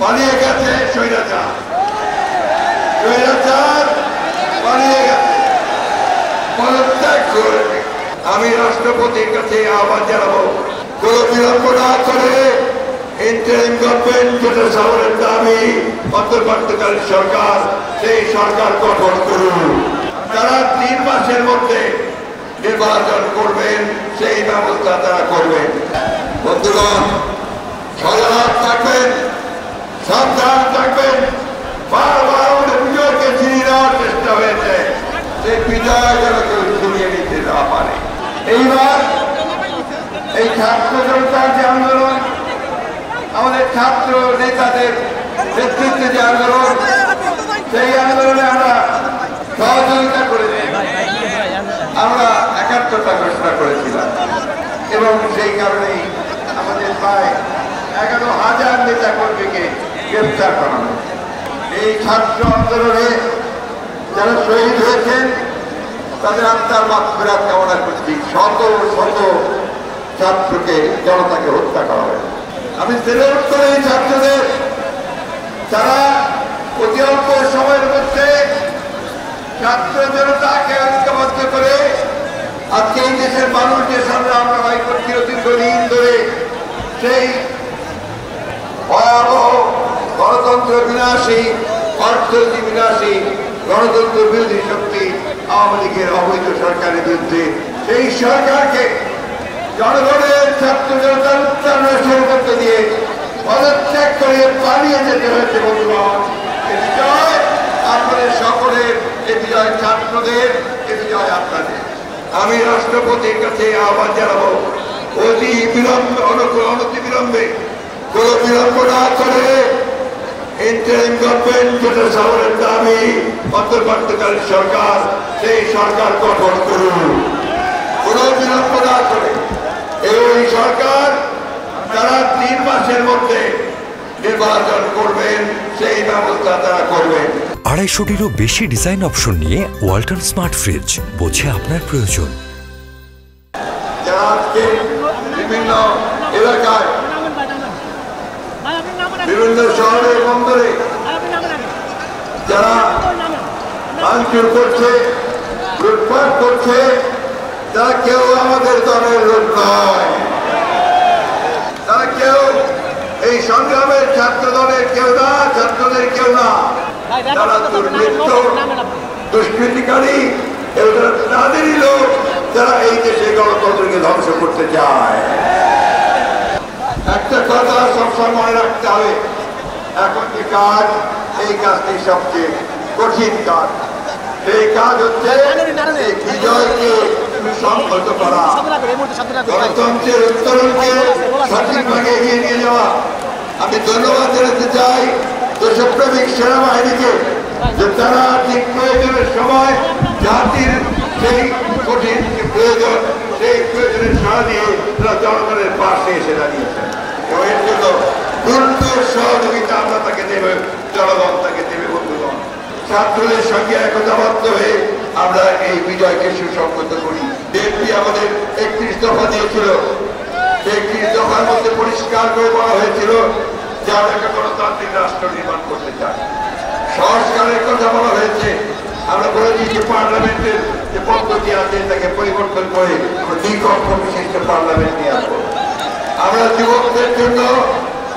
পালিয়ে গেছে স্বৈরাচার, স্বৈরাচার পালিয়ে গেছে, পদত্যাগ করে। আমি রাষ্ট্রপতির কাছে আহ্বান জানাবো, কোন বিলম্ব না করে ইন্টারিম গভর্নমেন্ট যেটা সামনের দাবি অন্তর্বর্তীকালীন সরকার, সেই সরকার গঠন করুন। তারা 3 মাসের মধ্যে নির্বাচন করবেন, সেই ব্যবস্থা তারা করবেন। বন্ধুগণ, সজাগ থাকবেন, সাবধান থাকবেন। বারবার আমাদের বিজয়কে ছিনিয়ে নেওয়ার চেষ্টা হয়েছে, সেই বিজয় যেন কেউ ছিনিয়ে নিতে না পারে। এইবার এই ছাত্র জনতার যে আন্দোলন, আমাদের ছাত্র নেতাদের নেতৃত্বে যে আন্দোলন, সেই আন্দোলনে আমরা সহযোগিতা করে আমরা একাত্মতা ঘোষণা করেছিলাম এবং সেই কারণেই আমাদের প্রায় 11,000 নেতা কর্মীকে গ্রেফতার করা হয়। এই ছাত্র আন্দোলনে যারা শহীদ হয়েছেন তাদের আত্মার মাগফিরাত কামনা করছি। শত শত ছাত্রকে, জনতাকে হত্যা করা হয়। আমি সেলুট করি এই ছাত্রদের, যারা অতি অল্প সময়ের মধ্যে ছাত্র জনতাকে ঐক্যবদ্ধ করে আজকে এই দেশের মানুষদের সামনে আমরা লড়াই করছি দীর্ঘদিন ধরে। সেই ভয়াবহ গণতন্ত্র বিনাশী, অর্থনীতি বিনাশী, গণতন্ত্র বিরোধী শক্তি আওয়ামী লীগের অবৈধ সরকারের বিরুদ্ধে সেই সরকারকে জনগণের ছাত্র জনতার উত্থানের করতে দিয়ে পদত্যাগ করে পালিয়ে যেতে হয়েছে। বন্ধুগণ, এ বিজয় আপনাদের সকলের, এ বিজয় ছাত্রদের, এ বিজয় আপনাদের। আমি রাষ্ট্রপতির কাছে আহ্বান জানাবো, অতি বিলম্বে, অনতি বিলম্বে, কোন বিলম্ব না করে ইন্টারিম গভর্নমেন্ট যেটা সামনের দাবি অন্তর্বর্তীকালীন সরকার, সেই সরকার গঠন করুন। কোন বিলম্ব না করে এই সরকার তারা 3 মাসের মধ্যে নির্বাচন করবেন, সেই ব্যবস্থা তারা করবেন। 250-টিরও বেশি ডিজাইন অপশন নিয়ে ওয়ালটন স্মার্ট ফ্রিজ, বোঝে আপনার প্রয়োজন। যারা আজকে বিভিন্ন এলাকায়, বিভিন্ন শহরে, বন্দরে যারা ভাঙচুর করছে, লুটপাট করছে, তারা কেউ আমাদের দলের লোক নয়। তারা কেউ এই সংগ্রামের ছাত্র দলের কেউ না, ছাত্রদের কেউ না। তারা দুর্বৃত্ত, দুষ্কৃতিকারী, এগুলো তাদেরই লোক যারা এই দেশে গণতন্ত্রকে ধ্বংস করতে চায়। একটা কথা সবসময় মনে রাখতে হবে, এখন যে কাজ, এই কাজটি সবচেয়ে কঠিন কাজ। সেই কাজ হচ্ছে বিজয়কে সংহত করা, গণতন্ত্রের উত্তরণকে সঠিকভাবে এগিয়ে নিয়ে যাওয়া। আমি ধন্যবাদ জানাতে চাই দেশপ্রেমিক সেনাবাহিনীকে, যে তারা ঠিক প্রয়োজনের সময় জাতির সেই কঠিন প্রয়োজন, সেই প্রয়োজনের সাড়া দিয়ে তারা জনগণের পাশে এসে দাঁড়িয়েছেন। এর জন্য পূর্ণ সহযোগিতা আমরা তাকে দেবে, জনগণ তাকে দেবে। বন্ধুগণ, ছাত্রদের সঙ্গে একতাবদ্ধ হয়ে আমরা এই বিজয়কে সুসংহত করি। বিএনপি আমাদের 31 দফা দিয়েছিল, সেই 31 দফার মধ্যে পরিষ্কার করে বলা হয়েছিল যে আমরা একটা গণতান্ত্রিক রাষ্ট্র নির্মাণ করতে চাই। সংস্কারের কথা বলা হয়েছে, আমরা বলেছি যে পার্লামেন্টের যে পদ্ধতি আছে তাকে পরিবর্তন করে দ্বিকক্ষ বিশিষ্ট পার্লামেন্ট নিয়ে আসবো। আমরা যুবকদের জন্য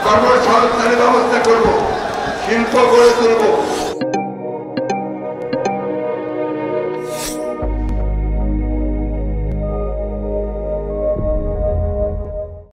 কর্মসংস্থানের ব্যবস্থা করব, শিল্প গড়ে তুলব,